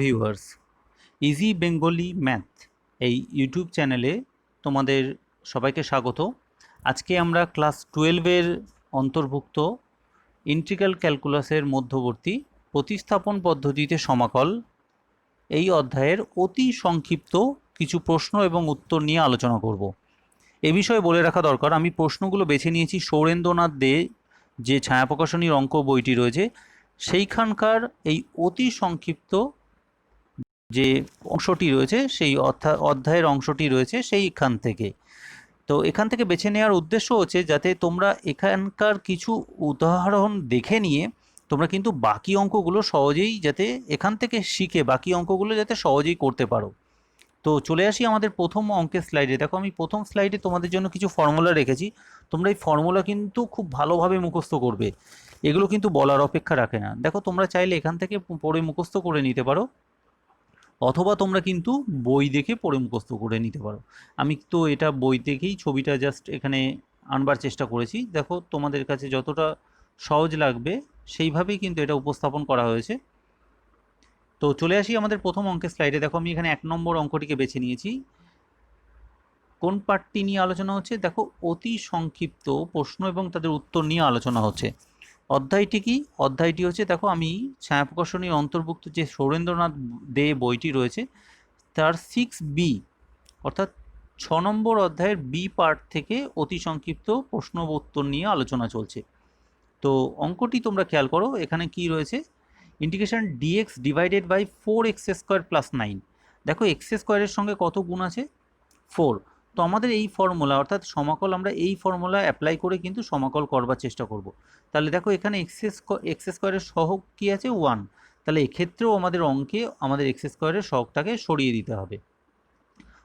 Viewers, easy Bengali math এই YouTube চ্যানেলে তোমাদের সবাইকে স্বাগত। আজকে আমরা ক্লাস 12-এর অন্তর্ভুক্ত ইন্টিগ্রাল ক্যালকুলাসের মধ্যবর্তী প্রতিস্থাপন পদ্ধতিতে সমাকল এই অধ্যায়ের অতি সংক্ষিপ্ত কিছু প্রশ্ন এবং উত্তর নিয়ে আলোচনা করব। এ বিষয়ে বলে রাখা দরকার, আমি প্রশ্নগুলো বেছে নিয়েছি সৌরেন্দ্রনাথ দে যে ছায়া প্রকাশনীর অঙ্ক বইটি রয়েছে সেইখানকার এই অতি সংক্ষিপ্ত যে অংশটি রয়েছে সেই অধ্যায়ের অংশটি রয়েছে সেইখান থেকে। তো এখান থেকে বেছে নেওয়ার উদ্দেশ্য হচ্ছে যাতে তোমরা এখানকার কিছু উদাহরণ দেখে নিয়ে তোমরা কিন্তু বাকি অঙ্কগুলো সহজেই যাতে এখান থেকে শিখে বাকি অঙ্কগুলো যাতে সহজেই করতে পারো। তো চলে আসি আমাদের প্রথম অঙ্কের স্লাইডে। দেখো, আমি প্রথম স্লাইডে তোমাদের জন্য কিছু ফর্মুলা রেখেছি। তোমরা এই ফর্মুলা কিন্তু খুব ভালোভাবে মুখস্থ করবে, এগুলো কিন্তু বলার অপেক্ষা রাখে না। দেখো, তোমরা চাইলে এখান থেকে পড়ে মুখস্থ করে নিতে পারো, অথবা তোমরা কিন্তু বই দেখে পড়ে মুখস্থ করে নিতে পারো। আমি তো এটা বই দেখেই ছবিটা জাস্ট এখানে আনবার চেষ্টা করেছি। দেখো, তোমাদের কাছে যতটা সহজ লাগবে সেইভাবেই কিন্তু এটা উপস্থাপন করা হয়েছে। তো চলে আসি আমাদের প্রথম অঙ্কের স্লাইডে। দেখো, আমি এখানে 1 নম্বর অঙ্কটিকে বেছে নিয়েছি। কোন পার্টটি নিয়ে আলোচনা হচ্ছে? দেখো, অতি সংক্ষিপ্ত প্রশ্ন এবং তাদের উত্তর নিয়ে আলোচনা হচ্ছে। অধ্যায়টি কি? অধ্যায়টি হচ্ছে, দেখো, আমি ছায়া প্রকাশনীর অন্তর্ভুক্ত যে সৌরেন্দ্রনাথ দে বইটি রয়েছে তার 6B অর্থাৎ 6 নম্বর অধ্যায়ের বি পার্ট থেকে অতি সংক্ষিপ্ত প্রশ্ন উত্তর নিয়ে আলোচনা চলছে। তো অঙ্কটি তোমরা খেয়াল করো, এখানে কি রয়েছে? Integration dx divided by 4x² plus 9। দেখো, এক্স স্কোয়ারের সঙ্গে কত গুণ আছে? 4। তো আমাদের এই ফর্মুলা অর্থাৎ সমাকল, আমরা এই ফর্মুলা অ্যাপ্লাই করে কিন্তু সমাকল করবার চেষ্টা করব। তাহলে দেখো, এখানে এক্স স্কোয়ারের সহগ কী আছে? 1। তাহলে এক্ষেত্রেও আমাদের অঙ্কে আমাদের এক্স স্কোয়ারের সহগটাকে সরিয়ে দিতে হবে,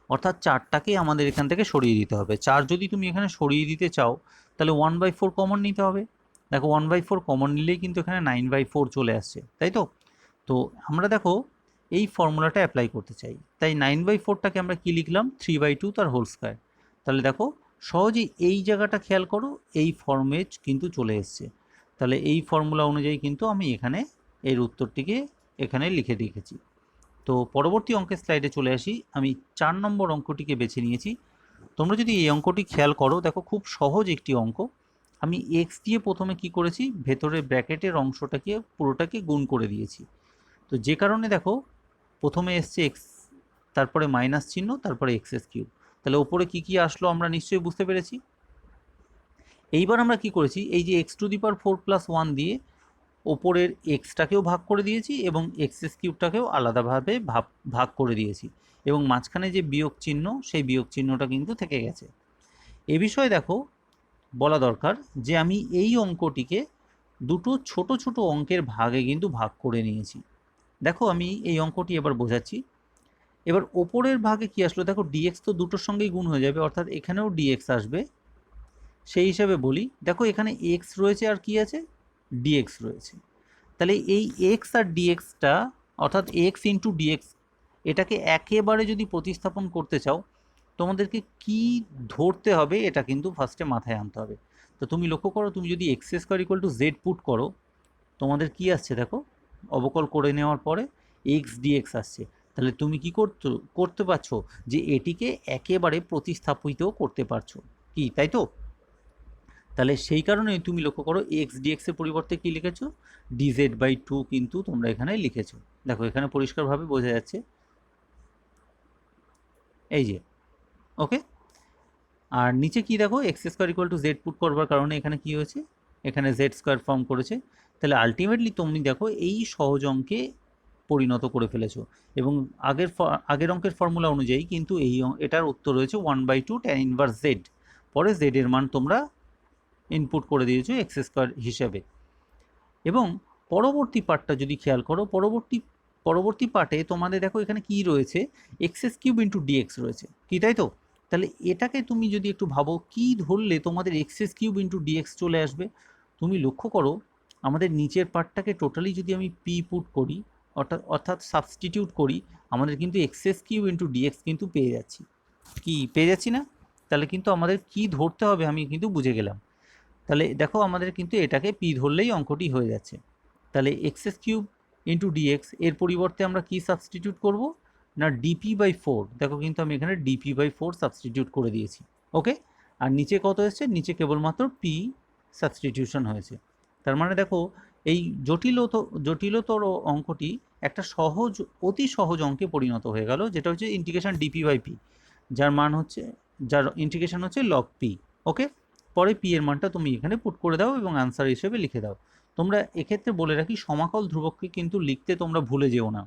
অর্থাৎ 4টাকে আমাদের এখান থেকে সরিয়ে দিতে হবে। 4 যদি তুমি এখানে সরিয়ে দিতে চাও তাহলে 1/4 কমন নিতে হবে। দেখো, 1/4 কমন নিলেই কিন্তু এখানে 9/4 চলে আসছে, তাই তো? তো আমরা দেখো এই ফর্মুলাটা অ্যাপ্লাই করতে চাই, তাই 9/4টাকে আমরা কি লিখলাম? 3/2 তার হোল স্কোয়ার। তাহলে দেখো, সহজেই এই জায়গাটা খেয়াল করো, এই ফর্মে কিন্তু চলে এসছে। তাহলে এই ফর্মুলা অনুযায়ী কিন্তু আমি এখানে এর উত্তরটিকে এখানে লিখে রেখেছি। তো পরবর্তী অঙ্কের স্লাইডে চলে আসি। আমি 4 নম্বর অঙ্কটিকে বেছে নিয়েছি। তোমরা যদি এই অঙ্কটি খেয়াল করো, দেখো খুব সহজ একটি অঙ্ক। আমি এক্স দিয়ে প্রথমে কি করেছি? ভেতরের ব্র্যাকেটের অংশটাকে পুরোটাকে গুণ করে দিয়েছি। তো যে কারণে দেখো প্রথমে এসছে এক্স, তারপরে মাইনাস চিহ্ন, তারপরে x³ তাহলে ওপরে কি কি আসলো আমরা নিশ্চয়ই বুঝতে পেরেছি। এইবার আমরা কি করেছি? এই যে x⁴ + 1 দিয়ে ওপরের এক্সটাকেও ভাগ করে দিয়েছি এবং x³ আলাদাভাবে ভাগ করে দিয়েছি, এবং মাঝখানে যে বিয়োগ চিহ্ন সেই বিয়োগ চিহ্নটা কিন্তু থেকে গেছে। এ বিষয়ে দেখো বলা দরকার যে আমি এই অঙ্কটিকে দুটো ছোট ছোট অঙ্কের ভাগে কিন্তু ভাগ করে নিয়েছি। দেখো, আমি এই অঙ্কটি এবার বোঝাচ্ছি। এবার ওপরের ভাগে কি আসলো? দেখো, ডিএক্স তো দুটোর সঙ্গেই গুণ হয়ে যাবে, অর্থাৎ এখানেও ডিএক্স আসবে। সেই হিসাবে বলি, দেখো এখানে এক্স রয়েছে আর কি আছে? ডিএক্স রয়েছে। তাহলে এই এক্স আর ডিএক্সটা অর্থাৎ এক্স ইন্টু ডিএক্স, এটাকে একেবারে যদি প্রতিস্থাপন করতে চাও তোমাদেরকে কি ধরতে হবে এটা কিন্তু ফার্স্টে মাথায় আনতে হবে। তো তুমি লক্ষ্য করো, তুমি যদি x² = z পুট করো, তোমাদের কি আসছে? দেখো, অবকল করে নেওয়ার পরে এক্স ডিএক্স আসছে। তাহলে তুমি কি করতে পারছো? যে এটিকে একেবারে প্রতিস্থাপিত করতে পারছো, কি তাই তো? তাহলে সেই কারণেই তুমি লক্ষ্য করো এক্স ডিএক্সের পরিবর্তে কি লিখেছো? dz/2 কিন্তু তোমরা এখানে লিখেছো। দেখো, এখানে পরিষ্কারভাবে বোঝা যাচ্ছে, এই যে, ওকে। আর নিচে কি দেখো, x² = z পুট করবার কারণে এখানে কি হয়েছে? এখানে z² ফর্ম করেছে। তাহলে আলটিমেটলি তুমি দেখো এই সহজ অঙ্কে পরিণত করে ফেলেছো, এবং আগের অঙ্কের ফর্মুলা অনুযায়ী কিন্তু এটার উত্তর রয়েছে 1/2 tan ইনভার্স z। পরে z এর মান তোমরা ইনপুট করে দিয়েছো x² হিসেবে। এবং পরবর্তী পার্টটা যদি খেয়াল করো, পরবর্তী পার্টে তোমাদের দেখো এখানে কি রয়েছে? x³ × dx রয়েছে, কি তাই তো? তাহলে এটাকে তুমি যদি একটু ভাবো, কি ধরলে তোমাদের x³ × dx চলে আসবে? তুমি লক্ষ্য করো, আমাদের নিচের পার্টটাকে টোটালি যদি আমি p পুট করি, অর্থাৎ সাবস্টিটিউট করি, আমাদের কিন্তু x³ × dx কিন্তু পেয়ে যাচ্ছি। কি পেয়ে যাচ্ছি না? তাহলে কিন্তু আমাদের কি ধরতে হবে আমি কিন্তু বুঝে গেলাম। তাহলে দেখো, আমাদের কিন্তু এটাকে p ধরলেই অঙ্কটি হয়ে যাচ্ছে। তাহলে x³ ইন্টু ডিএক্স, এর পরিবর্তে আমরা কি সাবস্টিটিউট করব না ডিপি বাই 4, দেখো কিন্তু আমি এখানে ডিপি বাই 4 সাবস্টিটিউট করে দিয়েছি। ওকে, আর নিচে কত এসছে, নিচে কেবলমাত্র পি সাবস্টিটিউশন হয়েছে। তার মানে দেখো এই জটিলতর অঙ্কটি একটা সহজ, অতি সহজ অঙ্কে পরিণত হয়ে গেল, যেটা হচ্ছে ইন্টিগ্রেশন ডিপি বাই পি, যার ইন্টিগ্রেশন হচ্ছে লগ পি। ওকে, পরে পি এর মানটা তুমি এখানে পুট করে দাও এবং আনসার হিসেবে লিখে দাও। তোমরা এক্ষেত্রে বলে রাখি, সমাকল ধ্রুবককে কিন্তু লিখতে তোমরা ভুলে যেও না।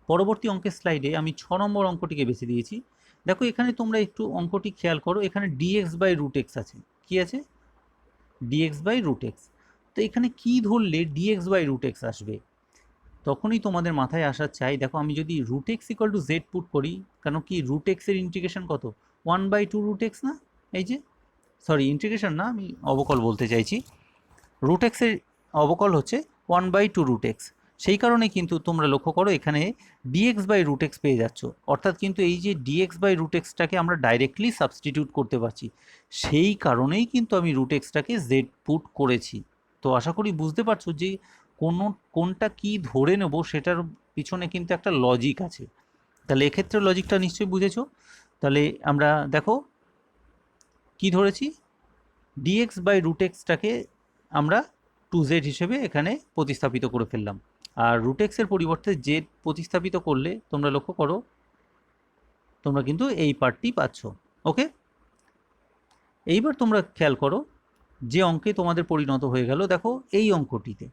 পরবর্তী অঙ্কের স্লাইডে আমি 6 নম্বর অঙ্কটিকে বেছে দিয়েছি। দেখো এখানে তোমরা একটু অঙ্কটি খেয়াল করো, এখানে ডিএক্স বাই রুট এক্স আছে। কি আছে? Dx by root x. তো এখানে কি ধরলে ডিএক্স বাই রুট এক্স আসবে, তখনই তোমাদের মাথায় আসা চাই, দেখো আমি যদি root x equal to z put করি, কেন কি রুট এক্সের ইন্টিগ্রেশন কত, 1/2 রুট এক্স না, এই যে সরি ইন্টিগ্রেশন না, আমি অবকল বলতে চাইছি, রুট এক্সের অবকল হচ্ছে 1/2 রুট এক্স। সেই কারণে কিন্তু তোমরা লক্ষ্য করো এখানে ডিএক্স বাই রুট এক্স পেয়ে যাচ্ছ, অর্থাৎ কিন্তু এই যে ডিএক্স বাই রুট এক্সটাকে আমরা ডাইরেক্টলি সাবস্টিটিউট করতে পারছি, সেই কারণেই কিন্তু আমি রুট এক্সটাকে জেড পুট করেছি। তো আশা করি বুঝতে পারছো যে কোনটা কি ধরে নেব সেটার পিছনে কিন্তু একটা লজিক আছে। তাহলে এক্ষেত্রে লজিকটা নিশ্চয়ই বুঝেছো। তাহলে আমরা দেখো কি ধরেছি, ডিএক্স বাই রুট এক্সটাকে আমরা 2z হিসেবে এখানে প্রতিস্থাপিত করে ফেললাম, আর রুট এক্সের পরিবর্তে জেড প্রতিস্থাপিত করলে তোমরা লক্ষ্য করো তোমরা কিন্তু এই পার্টটি পাচ্ছ। ওকে, এইবার তোমরা খেয়াল করো যে অঙ্কে তোমাদের পরিণত হয়ে গেল, দেখো এই অঙ্কটিতে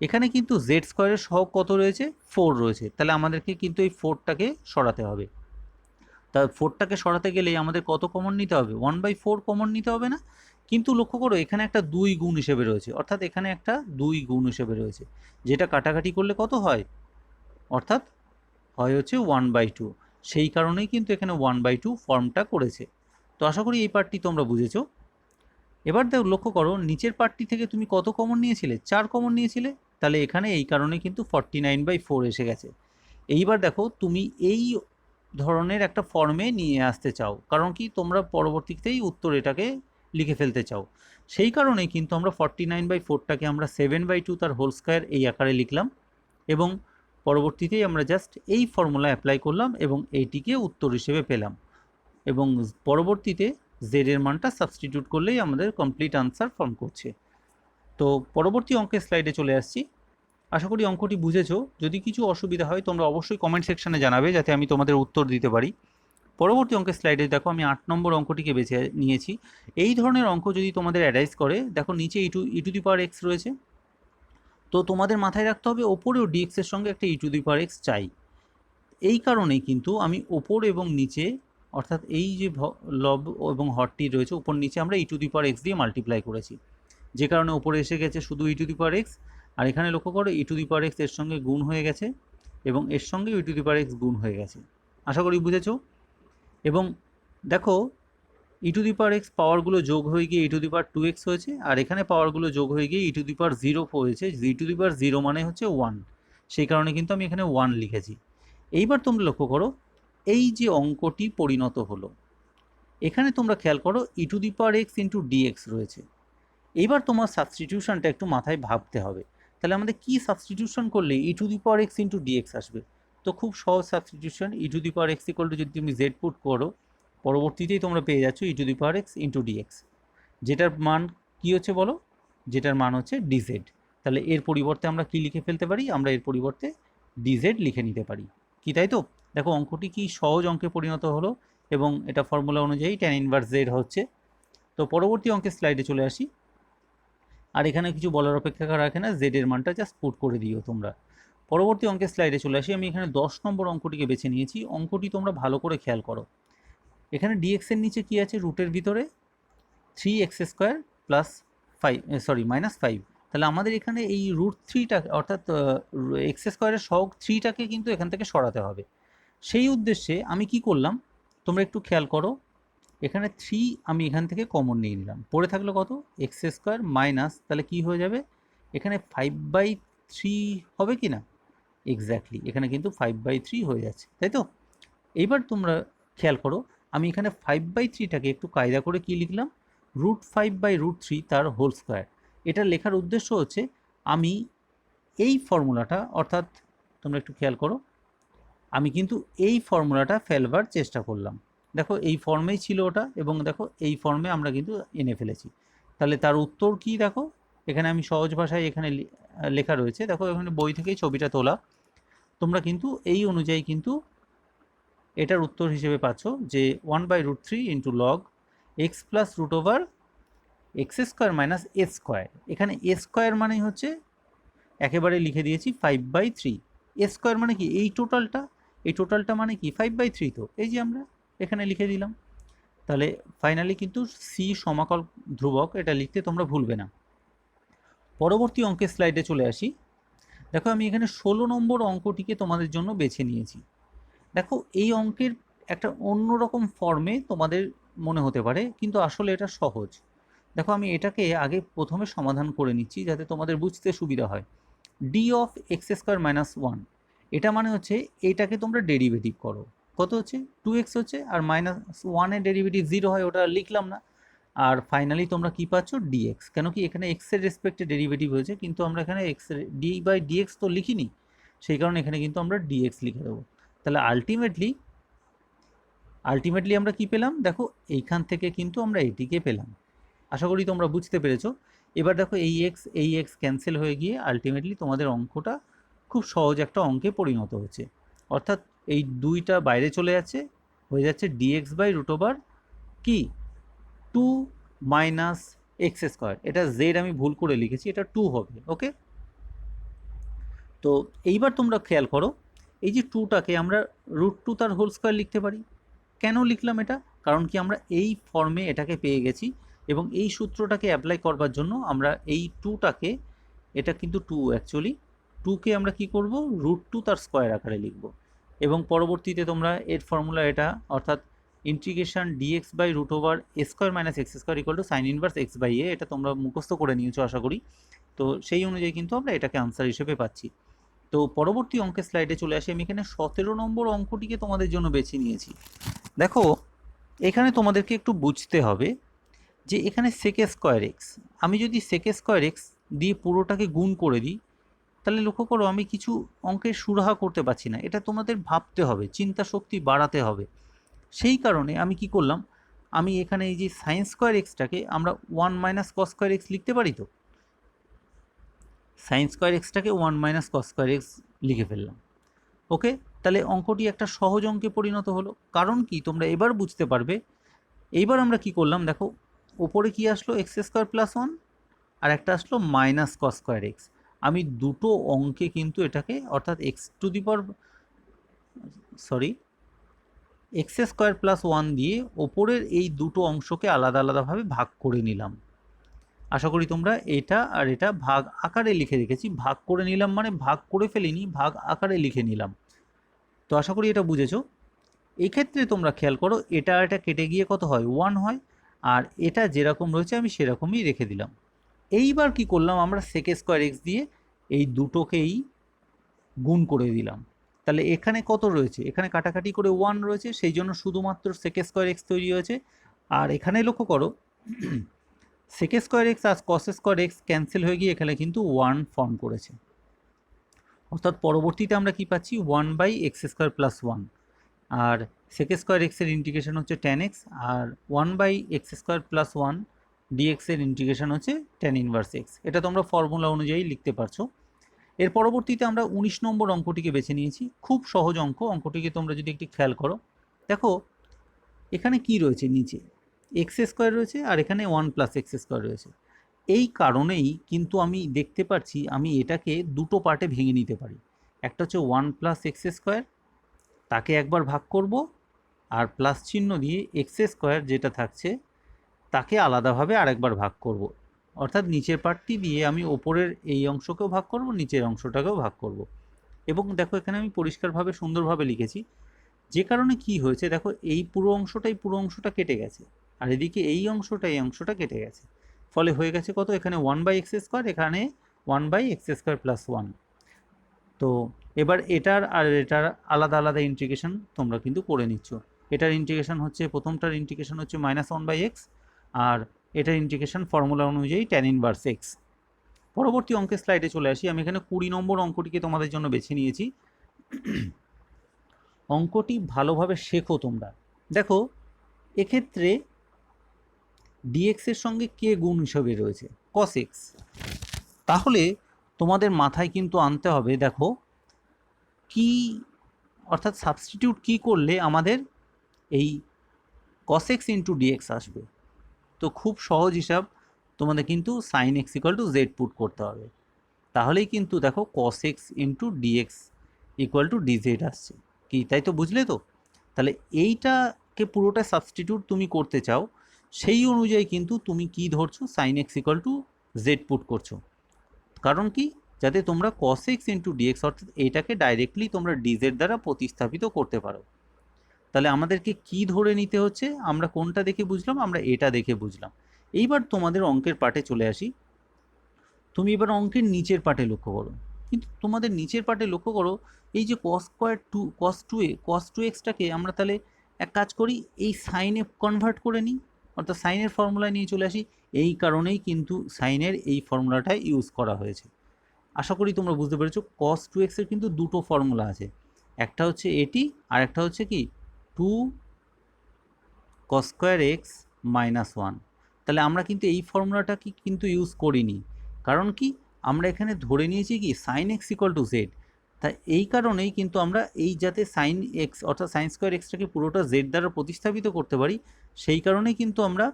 এখানে কিন্তু জেড স্কোয়ারের সহগ কত রয়েছে, 4 রয়েছে। তাহলে আমাদেরকে কিন্তু এই 4টাকে সরাতে হবে। তা 4টাকে সরাতে গেলেই আমাদের কত কমন নিতে হবে, 1/4 কমন নিতে হবে না? কিন্তু লক্ষ্য করো এখানে একটা 2 গুণ হিসেবে রয়েছে, অর্থাৎ এখানে একটা 2 গুণ হিসেবে রয়েছে, যেটা কাটাকাটি করলে কত হয়, অর্থাৎ হয় হচ্ছে 1/2। সেই কারণেই কিন্তু এখানে 1/2 ফর্মটা করেছে। তো আশা করি এই পার্টটি তোমরা বুঝেছো। এবার দেখো লক্ষ্য করো নিচের পার্টটি থেকে তুমি কত কমন নিয়েছিলে, 4 কমন নিয়েছিলে, তাহলে এখানে এই কারণে কিন্তু 49/4 এসে গেছে। এইবার দেখো তুমি এই ধরনের একটা ফর্মে নিয়ে আসতে চাও, কারণ কি তোমরা পরবর্তীতেই উত্তর এটাকে লিখে ফেলতে চাও, সেই কারণেই কিন্তু আমরা 49/4টাকে আমরা 7/2 তার হোল স্কোয়ার এই আকারে লিখলাম, এবং পরবর্তীতেই আমরা জাস্ট এই ফর্মুলা অ্যাপ্লাই করলাম এবং এইটিকে উত্তর হিসেবে পেলাম, এবং পরবর্তীতে জেড এর মানটা সাবস্টিটিউট করলেই আমাদের কমপ্লিট আনসার ফর্ম করছে। তো পরবর্তী অঙ্কের স্লাইডে চলে আসছি। আশা করি অঙ্কটি বুঝেছো। যদি কিছু অসুবিধা হয় তোমরা অবশ্যই কমেন্ট সেকশনে জানাবে, যাতে আমি তোমাদের উত্তর দিতে পারি। পরবর্তী অঙ্কের স্লাইডে দেখো আমি 8 নম্বর অঙ্কটিকে বেছে নিয়েছি। এই ধরনের অঙ্ক যদি তোমাদের অ্যারাইজ করে, দেখো নিচে ই টু দি পাওয়ার এক্স রয়েছে, তো তোমাদের মাথায় রাখতে হবে ওপরেও ডিএক্স এর সঙ্গে একটা ই টু দি পাওয়ার এক্স চাই। এই কারণেই কিন্তু আমি ওপর এবং নিচে, অর্থাৎ এই যে লব এবং হরটি রয়েছে উপর নিচে, আমরা ই টু দি পাওয়ার এক্স দিয়ে মাল্টিপ্লাই করেছি, যে কারণে ওপরে এসে গেছে শুধু ই টু দি পাওয়ার এক্স, আর এখানে লক্ষ্য করো e to the power x এর সঙ্গে গুণ হয়ে গেছে এবং এর সঙ্গে ই টু দি পাওয়ার এক্স গুণ হয়ে গেছে। আশা করি বুঝেছো। এবং দেখো ই টু দি পাওয়ার এক্স পাওয়ারগুলো যোগ হয়ে গিয়ে ই টু দি পাওয়ার 2x হয়েছে, আর এখানে পাওয়ারগুলো যোগ হয়ে গিয়ে ই টু দি পাওয়ার 0 হয়েছে। ই টু দি পাওয়ার 0 মানে হচ্ছে 1, সেই কারণে কিন্তু আমি এখানে 1 লিখেছি। এইবার তোমরা লক্ষ্য করো এই যে অঙ্কটি পরিণত হলো, এখানে তোমরা খেয়াল করো e to the power x into dx রয়েছে। এইবার তোমার সাবস্টিটিউশনটা একটু মাথায় ভাবতে হবে, তাহলে আমাদের কি সাবস্টিটিউশন করলে e to the power x into dx আসবে। তো খুব সহজ substitution, e to the power x equal to যদি তুমি জেড পুট করো, পরবর্তীতেই তোমরা পেয়ে যাচ্ছ e to the power x into dx, যেটার মান কি হচ্ছে বলো, যেটার মান হচ্ছে ডিজেড। তাহলে এর পরিবর্তে আমরা কি লিখে ফেলতে পারি, আমরা এর পরিবর্তে ডিজেড লিখে নিতে পারি, কি তাই তো? দেখো অঙ্কটি কি সহজ অঙ্কে পরিণত হলো, এবং এটা ফর্মুলা অনুযায়ী ট্যান ইনভার্স জেড হচ্ছে। তো পরবর্তী অঙ্কের স্লাইডে চলে আসি। আর এখানে কিছু বলার অপেক্ষা রাখে না, জেড এর মানটা জাস্ট পুট করে দিও তোমরা। পরবর্তী অঙ্কের স্লাইডে চলে আসি। আমি এখানে 10 নম্বর অঙ্কটিকে বেছে নিয়েছি। অঙ্কটি তোমরা ভালো করে খেয়াল করো, এখানে ডিএক্স এর নিচে কি আছে, রুটের ভিতরে 3x² প্লাস 5 -5। তাহলে আমাদের এখানে এই √3টা, অর্থাৎ x² সহগ 3টাকে কিন্তু এখান থেকে সরাতে হবে। সেই উদ্দেশ্যে আমি কি করলাম, তোমরা একটু খেয়াল করো, এখানে 3 আমি এখান থেকে কমন নিয়ে নিলাম, পড়ে থাকলো কত, x² মাইনাস, তাহলে কি হয়ে যাবে, এখানে 5/3 হবে কি না, এক্স্যাক্টলি এখানে কিন্তু 5/3 হয়ে যাচ্ছে, তাই তো? এইবার তোমরা খেয়াল করো, আমি এখানে 5/3টাকে একটু কায়দা করে কি লিখলাম, √5/√3 তার হোল স্কোয়ার। এটা লেখার উদ্দেশ্য হচ্ছে আমি এই ফর্মুলাটা, অর্থাৎ তোমরা একটু খেয়াল করো, আমি কিন্তু এই ফর্মুলাটা ফেলবার চেষ্টা করলাম। দেখো এই ফর্মেই ছিল ওটা, এবং দেখো এই ফর্মে আমরা কিন্তু এনে ফেলেছি। তাহলে তার উত্তর কি দেখো, এখানে আমি সহজ ভাষায় এখানে লেখা রয়েছে, দেখো এখানে বই থেকেই ছবিটা তোলা। তোমরা কিন্তু এই অনুযায়ী কিন্তু এটার উত্তর হিসেবে পাচ্ছ যে 1/√3 into log x plus root over x square minus a square. এখানে এ স্কোয়ার মানেই হচ্ছে একেবারে লিখে দিয়েছি 5/3। এ স্কোয়ার মানে কি এই টোটালটা, এই টোটালটা মানে কি 5/3, তো এই যে আমরা এখানে লিখে দিলাম। তাহলে ফাইনালি কিন্তু সি সমাকল ধ্রুবক, এটা লিখতে তোমরা ভুলবে না। পরবর্তী অঙ্কের স্লাইডে চলে আসি। দেখো আমি এখানে 16 নম্বর অঙ্কটিকে তোমাদের জন্য বেছে নিয়েছি। দেখো এই অঙ্কের একটা অন্যরকম ফর্মে তোমাদের মনে হতে পারে, কিন্তু আসলে এটা সহজ। দেখো আমি এটাকে আগে প্রথমে সমাধান করে নিচ্ছি যাতে তোমাদের বুঝতে সুবিধা হয়। D of x square minus 1, এটা মানে হচ্ছে এইটাকে তোমরা ডেরিভেটিভ করো। কত হচ্ছে 2x হচ্ছে, আর -1 এর ডেরিভেটিভ 0 হয়, ওটা লিখলাম না। আর ফাইনালি তোমরা কি পাচ্ছ ডিএক্স, কেন কি এখানে এক্স এর রেসপেক্টে ডেরিভেটিভ হয়েছে, কিন্তু আমরা এখানে এক্স এর ডি/ডিএক্স তো লিখিনি, সেই কারণে এখানে কিন্তু আমরা ডিএক্স লিখে দেবো। তাহলে আলটিমেটলি আমরা কি পেলাম, দেখো এইখান থেকে কিন্তু আমরা এটিকে পেলাম। আশা করি তোমরা বুঝতে পেরেছো। এবার দেখো এই এক্স ক্যান্সেল হয়ে গিয়ে আলটিমেটলি তোমাদের অঙ্কটা খুব সহজ একটা অঙ্কে পরিণত হচ্ছে। অর্থাৎ এই দুইটা বাইরে চলে যাচ্ছে, হয়ে যাচ্ছে dx/√ওভার কি 2 মাইনাস এক্স স্কোয়ার। এটা জেড আমি ভুল করে লিখেছি, এটা 2 হবে। ওকে, তো এইবার তোমরা খেয়াল করো, এই যে 2টাকে আমরা √2 তার হোল স্কোয়ার লিখতে পারি। কেন লিখলাম এটা, কারণ কি আমরা এই ফর্মে এটাকে পেয়ে গেছি, এবং এই সূত্রটাকে অ্যাপ্লাই করবার জন্য আমরা এই 2টাকে, এটা কিন্তু 2 অ্যাকচুয়ালি 2কে আমরা কি করব √2 তার স্কোয়ার আকারে লিখব। এবং পরবর্তীতে তোমরা এর ফর্মুলা এটা, অর্থাৎ ইন্টিগ্রেশন dx/√ওভার a square minus x square equal to sine inverse x/a, এটা তোমরা মুখস্থ করে নিয়েছো আশা করি। তো সেই অনুযায়ী কিন্তু আমরা এটাকে আনসার হিসেবে পাচ্ছি। তো পরবর্তী অঙ্কের স্লাইডে চলে আসি। আমি এখানে 17 নম্বর অঙ্কটিকে তোমাদের জন্য বেছে নিয়েছি। দেখো এখানে তোমাদেরকে একটু বুঝতে হবে যে এখানে sec স্কোয়ার এক্স, আমি যদি sec স্কোয়ার এক্স দিয়ে পুরোটাকে গুণ করে দিই, তাহলে লক্ষ্য করো আমি কিছু অঙ্কের সুরাহা করতে পারছি না। এটা তোমাদের ভাবতে হবে, চিন্তা শক্তি বাড়াতে হবে। সেই কারণে আমি কি করলাম, আমি এখানে এই যে সাইন স্কোয়ার এক্সটাকে আমরা 1 মাইনাস কস স্কোয়ার এক্স লিখতে পারি। তো সাইন স্কোয়ার এক্সটাকে 1 মাইনাস কস স্কোয়ার এক্স লিখে ফেললাম। ওকে, তাহলে অঙ্কটি একটা সহজ অঙ্কে পরিণত হলো। কারণ কি তোমরা এবার বুঝতে পারবে। এইবার আমরা কি করলাম, দেখো ওপরে কি আসলো এক্স স্কোয়ার প্লাস 1, আর একটা আসলো মাইনাস কস স্কোয়ার এক্স। আমি দুটো অঙ্কে কিন্তু এটাকে, অর্থাৎ এক্স স্কোয়ার প্লাস 1 দিয়ে ওপরের এই দুটো অংশকে আলাদা আলাদাভাবে ভাগ করে নিলাম। আশা করি তোমরা এটা আর এটা ভাগ আকারে লিখে রেখেছি। ভাগ করে নিলাম মানে ভাগ করে ফেলিনি, ভাগ আকারে লিখে নিলাম। তো আশা করি এটা বুঝেছো। এই ক্ষেত্রে তোমরা খেয়াল করো, এটা আর এটা কেটে গিয়ে কত হয় 1 হয়, আর এটা যেরকম রয়েছে আমি সেরকমই রেখে দিলাম। এইবার কি করলাম, আমরা sec স্কোয়ার এক্স দিয়ে এই দুটোকেই গুণ করে দিলাম। তাহলে এখানে কত রয়েছে, এখানে কাটাকাটি করে 1 রয়েছে, সেই জন্য শুধুমাত্র sec স্কোয়ার এক্স তৈরি হয়েছে। আর এখানে লক্ষ্য করো sec স্কোয়ার এক্স আর cos স্কোয়ার এক্স ক্যান্সেল হয়ে গিয়ে এখানে কিন্তু 1 ফর্ম করেছে। অর্থাৎ পরবর্তীতে আমরা কি পাচ্ছি 1/x স্কোয়ার প্লাস 1, আর sec স্কোয়ার এক্সের ইন্টিগ্রেশন হচ্ছে tan x, আর 1/x স্কোয়ার প্লাস 1 dx এর ইন্টিগ্রেশন হচ্ছে tan ইনভার্স x। এটা তোমরা ফর্মুলা অনুযায়ী লিখতে পারছো। এর পরবর্তীতে আমরা 19 নম্বর অঙ্কটিকে বেছে নিয়েছি। খুব সহজ অঙ্ক, অঙ্কটিকে তোমরা যদি একটু খেয়াল করো, দেখো এখানে কি রয়েছে, নিচে এক্স স্কোয়ার রয়েছে আর এখানে 1 প্লাস এক্স স্কোয়ার রয়েছে। এই কারণেই কিন্তু আমি দেখতে পাচ্ছি আমি এটাকে দুটো পার্টে ভেঙে নিতে পারি। একটা হচ্ছে 1 প্লাস এক্স স্কোয়ার, তাকে একবার ভাগ করব, আর প্লাস চিহ্ন দিয়ে এক্স স্কোয়ার যেটা থাকছে তাকে আলাদাভাবে আরেকবার ভাগ করব। অর্থাৎ নিচের পার্টটি দিয়ে আমি ওপরের এই অংশকেও ভাগ করব, নিচের অংশটাকেও ভাগ করব। এবং দেখো এখানে আমি পরিষ্কারভাবে সুন্দরভাবে লিখেছি, যে কারণে কি হয়েছে দেখো এই পুরো অংশটা কেটে গেছে, আর এদিকে এই অংশটা কেটে গেছে। ফলে হয়ে গেছে কত, এখানে 1/x স্কোয়ার, এখানে 1/x স্কোয়ার প্লাস 1। তো এবার এটার আর এটার আলাদা আলাদা ইন্টিগ্রেশন তোমরা কিন্তু করে নিচ্ছ। এটার ইন্টিগ্রেশন হচ্ছে, প্রথমটার ইন্টিগ্রেশন হচ্ছে -1/x, আর এটার ইন্টিগ্রেশন ফর্মুলা অনুযায়ী tan ইনভার্স x। পরবর্তী অঙ্কের স্লাইডে চলে আসি। আমি এখানে 20 নম্বর অঙ্কটিকে তোমাদের জন্য বেছে নিয়েছি। অঙ্কটি ভালোভাবে শেখো তোমরা। দেখো এক্ষেত্রে ডিএক্স এর সঙ্গে কে গুণ হিসেবে রয়েছে, কস এক্স। তাহলে তোমাদের মাথায় কিন্তু আনতে হবে, দেখো কি অর্থাৎ সাবস্টিটিউট কি করলে আমাদের এই কস এক্স ইন্টু ডিএক্স আসবে। তো খুব সহজ হিসাব, তোমাদের কিন্তু sine x equal to z put করতে হবে। তাহলেই কিন্তু দেখো cos x into dx equal to dz আসছে। কি তাই তো, বুঝলে তো? তাহলে এইটাকে পুরোটা সাবস্টিটিউট তুমি করতে চাও, সেই অনুযায়ী কিন্তু তুমি কি ধরছো, sine x equal to z put করছো। কারণ কি, যাতে তোমরা কস এক্স ইন্টু ডিএক্স অর্থাৎ এইটাকে ডাইরেক্টলি তোমরা ডিজেড দ্বারা প্রতিস্থাপিত করতে পারো। তাহলে আমাদেরকে কি ধরে নিতে হচ্ছে, আমরা কোনটা দেখে বুঝলাম, আমরা এটা দেখে বুঝলাম। এইবার তোমাদের অঙ্কের পার্টে চলে আসি। তুমি এবার অঙ্কের নিচের পার্টে লক্ষ্য করো, কিন্তু তোমাদের নিচের পার্টে লক্ষ্য করো এই যে কস টু এক্সটাকে আমরা তাহলে এক কাজ করি, এই সাইনে কনভার্ট করে নিই, অর্থাৎ সাইনের ফর্মুলায় নিয়ে চলে আসি। এই কারণেই কিন্তু সাইনের এই ফর্মুলাটাই ইউজ করা হয়েছে। আশা করি তোমরা বুঝতে পেরেছো। কস টু এক্সের কিন্তু দুটো ফর্মুলা আছে, একটা হচ্ছে এটি আর একটা হচ্ছে কি 2 কস স্কোয়ার এক্স মাইনাস 1। তাহলে আমরা কিন্তু এই ফর্মুলাটা কিন্তু ইউজ করিনি, কারণ কি আমরা এখানে ধরে নিয়েছি কি sine x equal to z. তাই এই কারণেই কিন্তু আমরা এই যাতে সাইন এক্স অর্থাৎ সাইন স্কোয়ার এক্সটাকে পুরোটা জেড দ্বারা প্রতিস্থাপিত করতে পারি, সেই কারণেই কিন্তু আমরা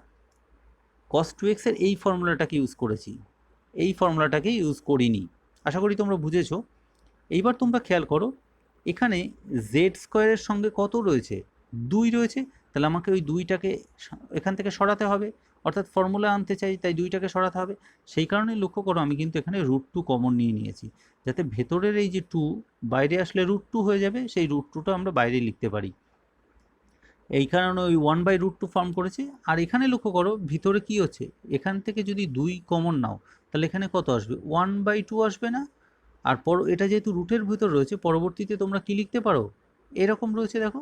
কস টু এক্সের এই ফর্মুলাটাকে ইউজ করেছি, এই ফর্মুলাটাকে ইউজ করিনি। আশা করি তোমরা বুঝেছো। এইবার তোমরা খেয়াল করো, এখানে জেড স্কোয়ারের সঙ্গে কত রয়েছে, 2 রয়েছে। তাহলে আমাকে ওই 2টাকে এখান থেকে সরাতে হবে, অর্থাৎ ফর্মুলা আনতে চাই, তাই 2টাকে সরাতে হবে। সেই কারণেই লক্ষ্য করো আমি কিন্তু এখানে √2 কমন নিয়ে নিয়েছি, যাতে ভেতরের এই যে 2 বাইরে আসলে √2 হয়ে যাবে, সেই √2টা আমরা বাইরে লিখতে পারি। এই কারণে ওই 1/√2 ফর্ম করেছে। আর এখানে লক্ষ্য করো ভিতরে কি হচ্ছে, এখান থেকে যদি 2 কমন নাও তাহলে এখানে কত আসবে, 1/2 আসবে না? আর এটা যেহেতু রুটের ভিতর রয়েছে, পরবর্তীতে তোমরা কি লিখতে পারো, এরকম রয়েছে, দেখো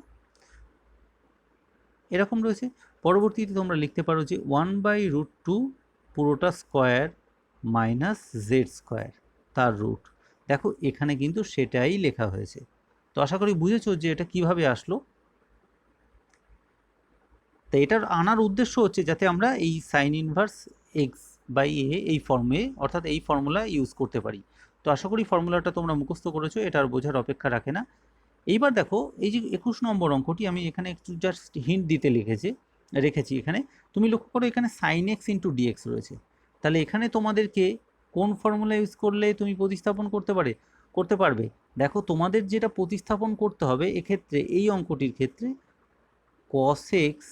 এরকম রয়েছে। পরবর্তীতে তোমরা লিখতে পারো যে 1/√2 পুরোটা স্কোয়ার মাইনাস জেড স্কোয়ার তার রুট। দেখো এখানে কিন্তু সেটাই লেখা হয়েছে। তো আশা করি বুঝেছো যে এটা কিভাবে আসলো। তো এটার আনার উদ্দেশ্য হচ্ছে যাতে আমরা এই সাইন ইনভার্স এক্স বাই এ এই ফর্মে অর্থাৎ এই ফর্মুলা ইউজ করতে পারি। তো আশা করি ফর্মুলাটা তোমরা মুখস্থ করেছো, এটা আর বোঝার অপেক্ষা রাখে না। এইবার দেখো এই যে 21 নম্বর অঙ্কটি আমি এখানে একটু জাস্ট হিন্ট দিতে রেখেছি। এখানে তুমি লক্ষ্য করো, এখানে সাইন এক্স ইন্টু ডিএক্স রয়েছে। তাহলে এখানে তোমাদেরকে কোন ফর্মুলা ইউজ করলে তুমি প্রতিস্থাপন করতে পারবে। দেখো তোমাদের যেটা প্রতিস্থাপন করতে হবে এক্ষেত্রে, এই অঙ্কটির ক্ষেত্রে কস এক্স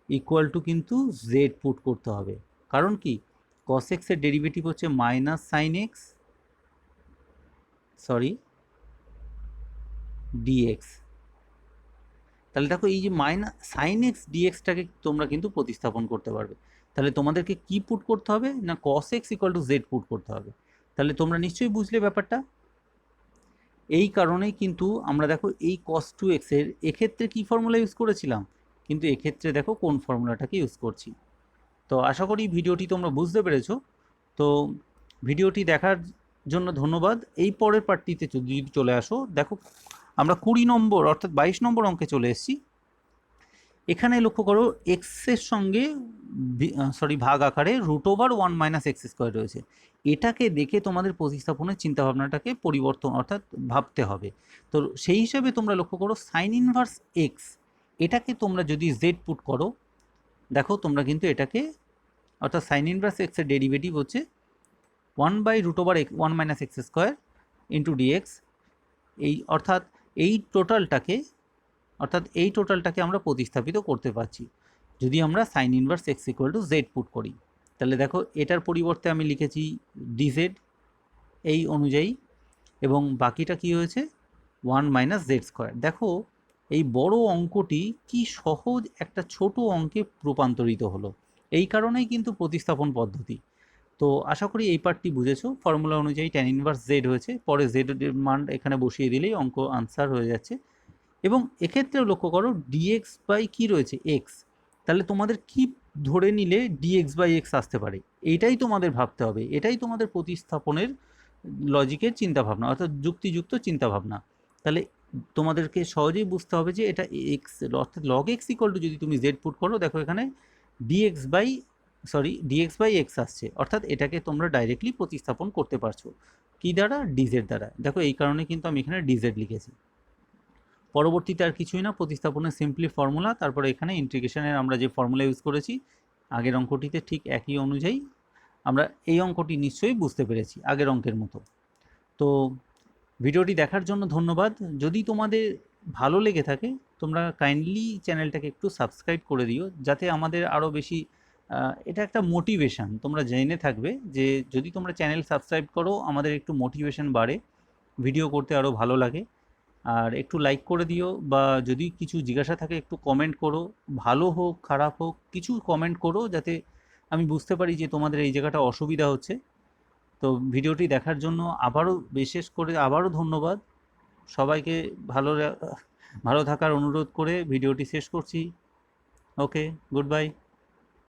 ইকুয়াল টু কিন্তু জেড পুট করতে হবে। কারণ কি, কস এক্সের ডেরিভেটিভ হচ্ছে মাইনাস সাইন এক্স ডিএক্স। তাহলে দেখো এই যে মাইনাস সাইন এক্স ডিএক্সটাকে তোমরা কিন্তু প্রতিস্থাপন করতে পারবে। তাহলে তোমাদেরকে কি পুট করতে হবে না, cos x equal to z put করতে হবে। তাহলে তোমরা নিশ্চয়ই বুঝলে ব্যাপারটা। এই কারণেই কিন্তু আমরা দেখো এই কস টু এক্সের এক্ষেত্রে কী ফর্মুলা ইউজ করেছিলাম, কিন্তু এক্ষেত্রে দেখো কোন ফর্মুলাটাকে ইউজ করছি। তো আশা করি ভিডিওটি তোমরা বুঝতে পেরেছো। তো ভিডিওটি দেখার জন্য ধন্যবাদ। এই পরের পার্টটিতে যদি চলে আসো, দেখো আমরা 20 নম্বর অর্থাৎ 22 নম্বর অঙ্কে চলে এসেছি। এখানে লক্ষ্য করো এক্সের সঙ্গে ভাগ আকারে √1 - x² রয়েছে। এটাকে দেখে তোমাদের প্রতিস্থাপনের চিন্তাভাবনাটাকে পরিবর্তন অর্থাৎ ভাবতে হবে। তো সেই হিসাবে তোমরা লক্ষ্য করো সাইন ইনভার্স এক্স, এটাকে তোমরা যদি জেড পুট করো, দেখো তোমরা কিন্তু এটাকে অর্থাৎ সাইন ইনভার্স এক্সের ডেরিভেটিভ হচ্ছে 1/√1 - x² ইন্টু ডিএক্স। এই টোটালটাকে আমরা প্রতিস্থাপিত করতে পারছি যদি আমরা sign inverse x equal to z put করি। তাহলে দেখো এটার পরিবর্তে আমি লিখেছি ডিজেড এই অনুযায়ী, এবং বাকিটা কি হয়েছে 1 - z²। দেখো এই বড় অঙ্কটি কি সহজ একটা ছোট অঙ্কে রূপান্তরিত হলো, এই কারণেই কিন্তু প্রতিস্থাপন পদ্ধতি। তো আশা করি এই পার্টটি বুঝেছো। ফর্মুলা অনুযায়ী ট্যান ইনভার্স জেড হয়েছে, পরে জেড এর মান এখানে বসিয়ে দিলেই অঙ্ক আনসার হয়ে যাচ্ছে। এবং এক্ষেত্রেও লক্ষ্য করো ডিএক্স বাই কী রয়েছে, এক্স। তাহলে তোমাদের কি ধরে নিলে ডিএক্স বাই এক্স আসতে পারে। এইটাই তোমাদের ভাবতে হবে, এটাই তোমাদের প্রতিস্থাপনের লজিকের চিন্তাভাবনা, অর্থাৎ যুক্তিযুক্ত চিন্তাভাবনা। তাহলে তোমাদেরকে সহজেই বুঝতে হবে যে এটা এক্স, অর্থাৎ লগ এক্স ইকুয়াল টু যদি তুমি জেড পুট করো, দেখো এখানে ডিএক্স বাই এক্স আসছে, অর্থাৎ এটাকে তোমরা ডাইরেক্টলি প্রতিস্থাপন করতে পারছো কি দ্বারা, ডিজেড দ্বারা। দেখো এই কারণে কিন্তু আমি এখানে ডিজেড লিখেছি। পরবর্তীতে আর কিছুই না, প্রতিস্থাপনের সিম্পলি ফর্মুলা, তারপরে এখানে ইন্টিগ্রেশনের আমরা যে ফর্মুলা ইউজ করেছি আগের অঙ্কটিতে ঠিক একই অনুযায়ী আমরা এই অঙ্কটি নিশ্চয়ই বুঝতে পেরেছি আগের অঙ্কের মতো। তো ভিডিওটি দেখার জন্য ধন্যবাদ। যদি তোমাদের ভালো লেগে থাকে তোমরা কাইন্ডলি চ্যানেলটাকে একটু সাবস্ক্রাইব করে দিও, যাতে আমাদের আরও বেশি এটা একটা মোটিভেশান, তোমরা জেনে থাকবে যে যদি তোমরা চ্যানেল সাবস্ক্রাইব করো আমাদের একটু মোটিভেশন বাড়ে, ভিডিও করতে আরও ভালো লাগে। আর একটু লাইক করে দিও, বা যদি কিছু জিজ্ঞাসা থাকে একটু কমেন্ট করো, ভালো হোক খারাপ হোক কিছু কমেন্ট করো, যাতে আমি বুঝতে পারি যে তোমাদের এই জায়গাটা অসুবিধা হচ্ছে। তো ভিডিওটি দেখার জন্য বিশেষ করে আবারও ধন্যবাদ। সবাইকে ভালো থাকার অনুরোধ করে ভিডিওটি শেষ করছি। ওকে, গুড বাই।